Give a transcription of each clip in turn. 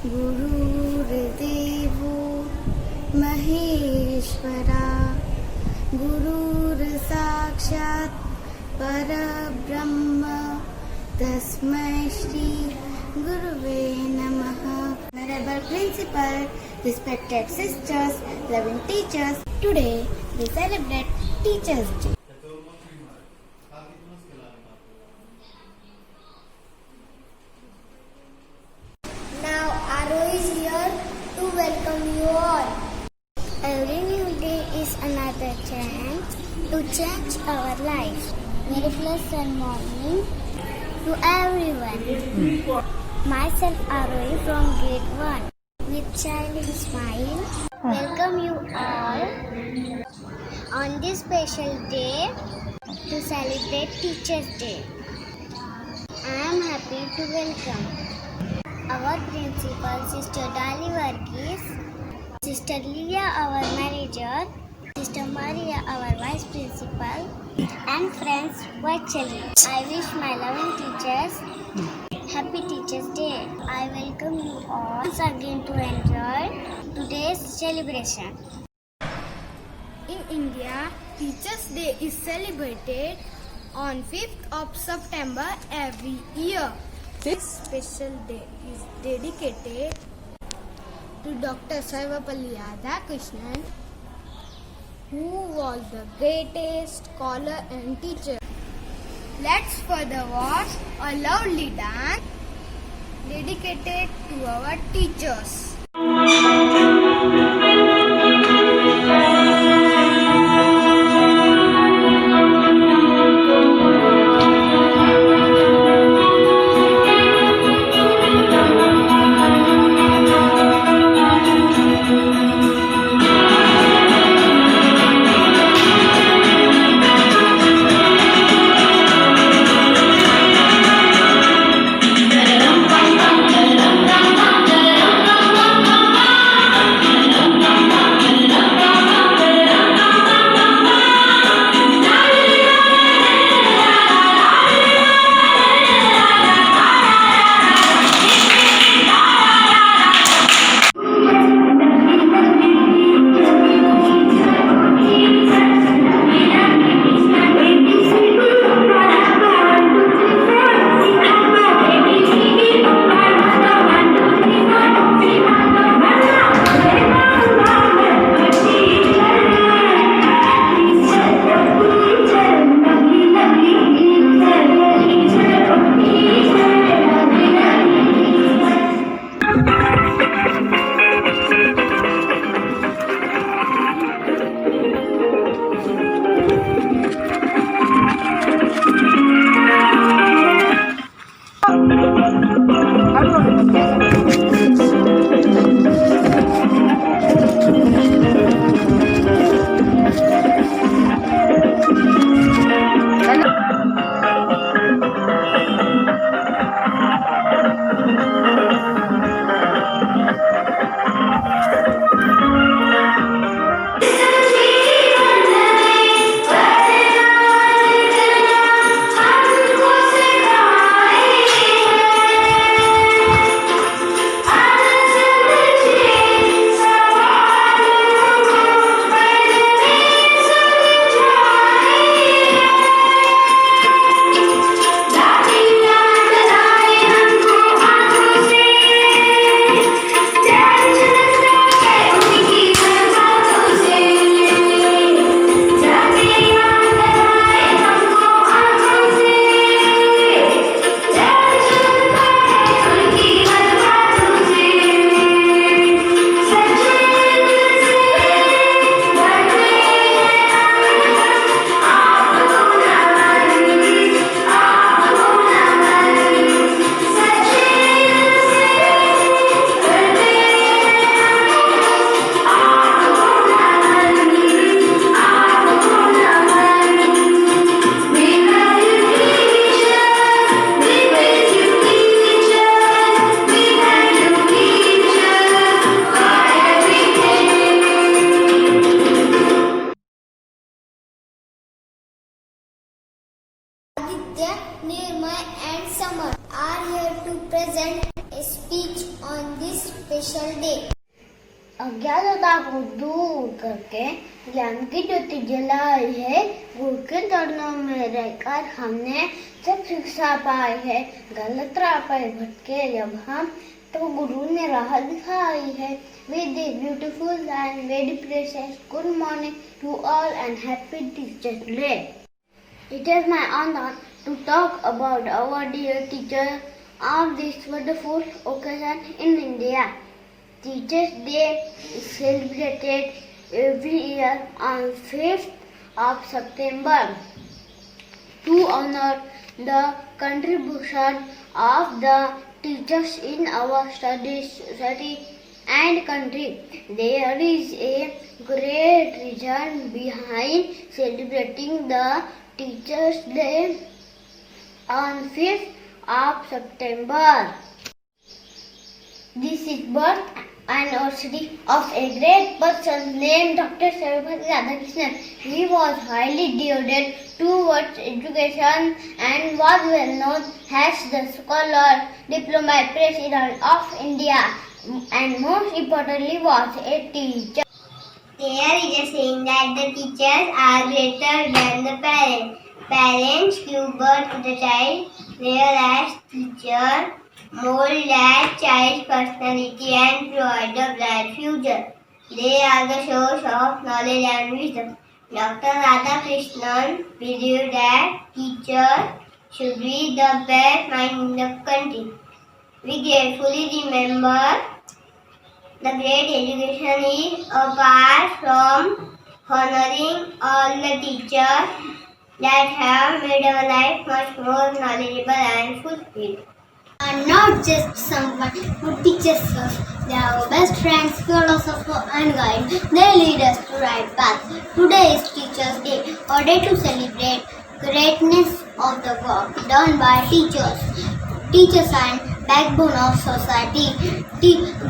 गुरुर्देवो महेश्वरा गुरुर्साक्षात् परब्रह्म तस्मै श्री गुरुवे नमः. Honorable Principal, respected sisters, loving teachers, today we celebrate Teachers' Day. Now Aro is here to welcome you all. Every new day is another chance to change our life. Very pleasant morning to everyone. Myself Aroi from grade 1. With shining smile, welcome you all on this special day to celebrate Teachers' Day. I am happy to welcome our principal, Sister Dali Varghese, Sister Leah, our manager, Sister Maria, our vice principal, and friends virtually. I wish my loving teachers happy Teachers' Day. I welcome you all once again to enjoy today's celebration. In India, Teachers' Day is celebrated on 5th of September every year. This special day is dedicated to Dr. Sarvapalli Radhakrishnan, who was the greatest scholar and teacher. Let's further watch a lovely dance dedicated to our teachers. Special day. अज्ञानता को दूर करके ज्ञान की ज्योति जलाई है। गुरु के चरणों में रहकर हमने सब शिक्षा पाई है। गलत राह पर भटके जब हम तो गुरु ने राह दिखाई है। With this beautiful and very precious good morning to all and happy Teachers Day. It is my honor to talk about our dear teacher on this wonderful occasion in India. Teachers Day is celebrated every year on 5th of September to honor the contribution of the teachers in our study and country. There is a great reason behind celebrating the Teachers Day on 5th of September. This is birth anniversary of a great person named Dr. Sarvapalli Radhakrishnan. He was highly devoted towards education and was well known as the scholar, diplomat, president of India, and most importantly was a teacher. There is a saying that the teachers are greater than the parents. Parents give birth to the child, whereas teachers mold that child's personality and provide a bright future. They are the source of knowledge and wisdom. Dr. Radhakrishnan believed that teachers should be the best mind in the country. We gratefully remember the great education is apart from honoring all the teachers that have made our life much more knowledgeable and fulfilled. Are not just someone who teaches us. They are our best friends, philosophers and guides. They lead us to right path. Today is Teachers Day, a day to celebrate greatness of the work done by teachers. Teachers are backbone of society.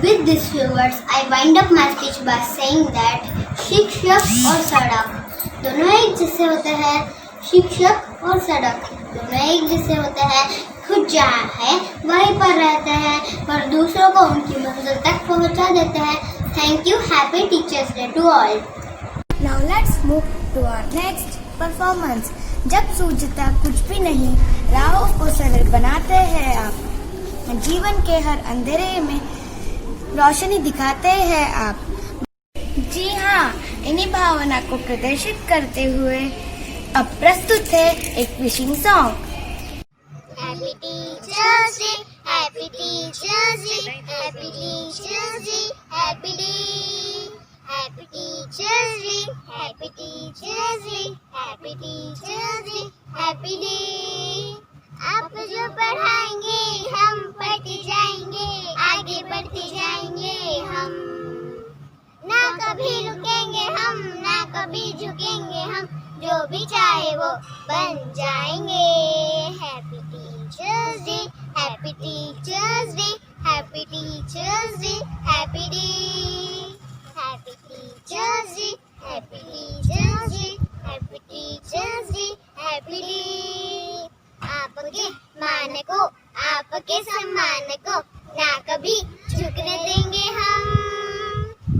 With these few words, I wind up my speech by saying that शिक्षक और सड़क दोनों एक जैसे होते हैं। शिक्षक और सड़क दोनों एक जैसे होते हैं। खुद जहाँ है वहीं पर रहते हैं, पर दूसरों को उनकी मंजिल तक पहुँचा देते हैं। Thank you. Happy Teachers Day to all. Now let's move to our next performance. जब सूझता कुछ भी नहीं, राहों को सरल बनाते हैं आप। जीवन के हर अंधेरे में रोशनी दिखाते हैं आप। जी हाँ, इन्हीं भावना को प्रदर्शित करते हुए अब प्रस्तुत है एक wishing song. Happy Teachers Day, Happy Teachers Day, Happy Teachers Day, Happy Day. Happy Teachers Day, Happy Teachers Day, Happy Teachers Day, Happy Day. आप जो पढ़ाएंगे हम पढ़ते जाएंगे, आगे बढ़ते जाएंगे हम। ना कभी रुकेंगे हम, ना कभी झुकेंगे हम, जो भी चाहे वो बन जाएंगे। Happy Teachers Day, Happy Teachers Day, Happy Teachers Day, Happy Day. Happy Teachers Day, Happy Teachers Day, Happy Teachers Day, Happy Day. आपके मान को, आपके सम्मान को ना कभी झुकने देंगे हम।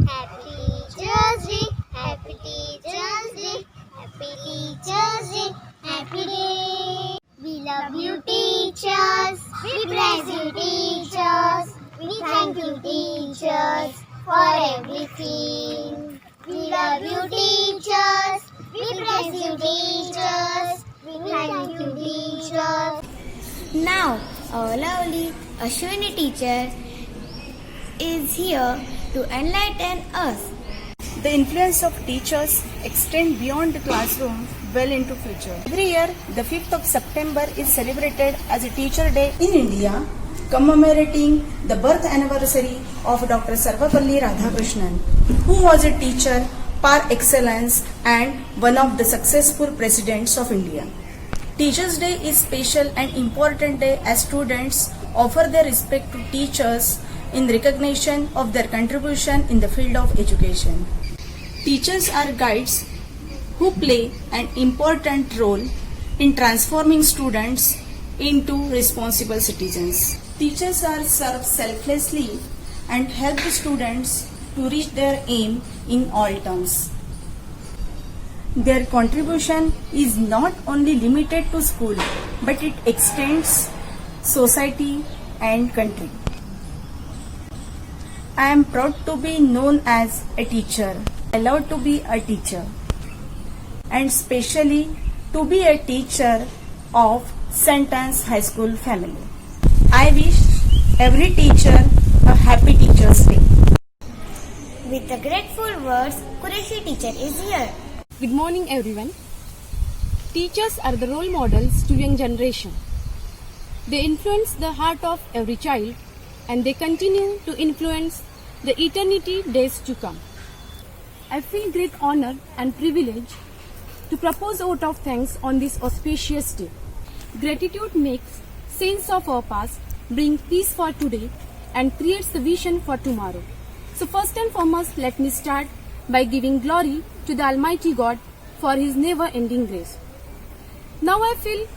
Happy Teachers Day, Happy Teachers Day, Happy Teachers Day, Happy Day. We love you teachers, we praise you teachers, we thank you teachers for everything. We love you teachers, we praise you teachers, we thank you teachers. Now, our lovely Ashwini teacher is here to enlighten us. The influence of teachers extend beyond the classroom well into future. Every year, the 5th of September is celebrated as a Teacher Day in India, commemorating the birth anniversary of Dr. Sarvapalli Radhakrishnan, who was a teacher par excellence and one of the successful presidents of India. Teachers Day is special and important day as students offer their respect to teachers in recognition of their contribution in the field of education. Teachers are guides who play an important role in transforming students into responsible citizens. Teachers are served selflessly and help the students to reach their aim in all terms. Their contribution is not only limited to school, but it extends society and country. I am proud to be known as a teacher. I love to be a teacher, and especially to be a teacher of St. Anne's High School family. I wish every teacher a happy Teacher's Day. With the grateful words, Qureshi teacher is here. Good morning, everyone. Teachers are the role models to young generation. They influence the heart of every child, and they continue to influence the eternity days to come. I feel great honor and privilege to propose a vote of thanks on this auspicious day. Gratitude makes sense of our past, brings peace for today, and creates the vision for tomorrow. So first and foremost, let me start by giving glory to the Almighty God for His never-ending grace. Now I feel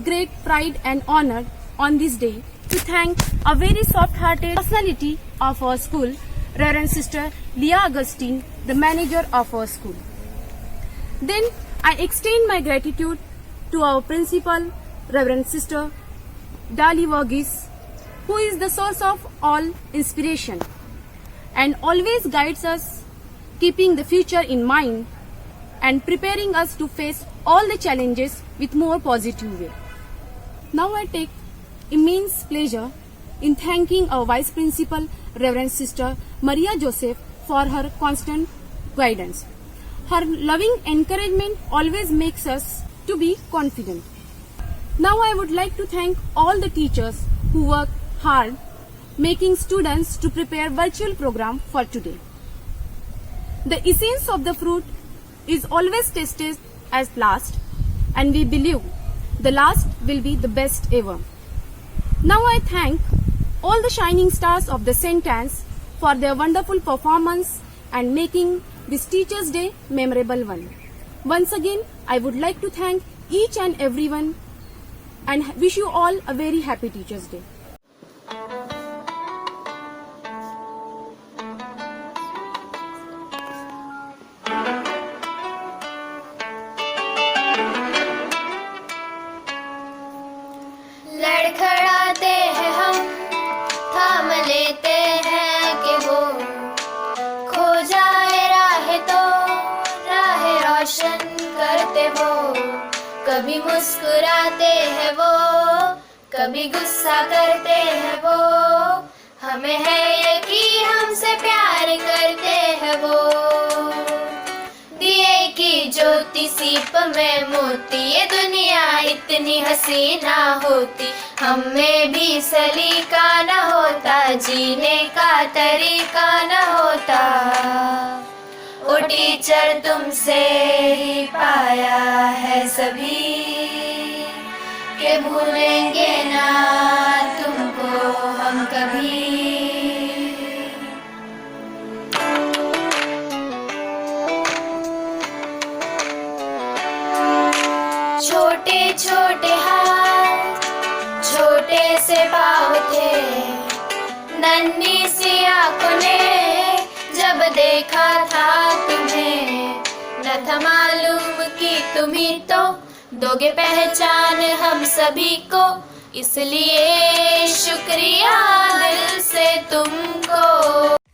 great pride and honor on this day to thank a very soft-hearted personality of our school, Reverend Sister Leah Augustine, the manager of our school. Then I extend my gratitude to our principal, Reverend Sister Dali Varghese, who is the source of all inspiration and always guides us, keeping the future in mind and preparing us to face all the challenges with more positive way. Now I take immense pleasure in thanking our Vice Principal, Reverend Sister Maria Joseph, for her constant guidance. Her loving encouragement always makes us to be confident. Now I would like to thank all the teachers who work hard making students to prepare virtual program for today. The essence of the fruit is always tasted as last, and we believe the last will be the best ever. Now I thank all the shining stars of the St. Anne's for their wonderful performance and making this Teachers' Day memorable one. Once again, I would like to thank each and everyone and wish you all a very happy Teachers' Day. लड़खड़ाते हैं हम, थाम लेते हैं कि वो खो जाए राह तो राह रोशन करते वो। कभी मुस्कुराते हैं वो, कभी गुस्सा करते हैं वो। हमें है यकीन हमसे प्यार करते हैं वो। दिए की ज्योति सीप में मोती, ये दुनिया इतनी हसीना होती। हम में भी सलीका न होता, जीने का तरीका न होता। ओ टीचर तुमसे ही पाया है सभी, के भूलेंगे ना तुमको हम कभी। छोटे छोटे हाथ, छोटे से पाँव थे, नन्ही सी आँखों ने जब देखा था तुम्हें। न था मालूम कि तुम ही तो दोगे पहचान हम सभी को, इसलिए शुक्रिया दिल से तुमको।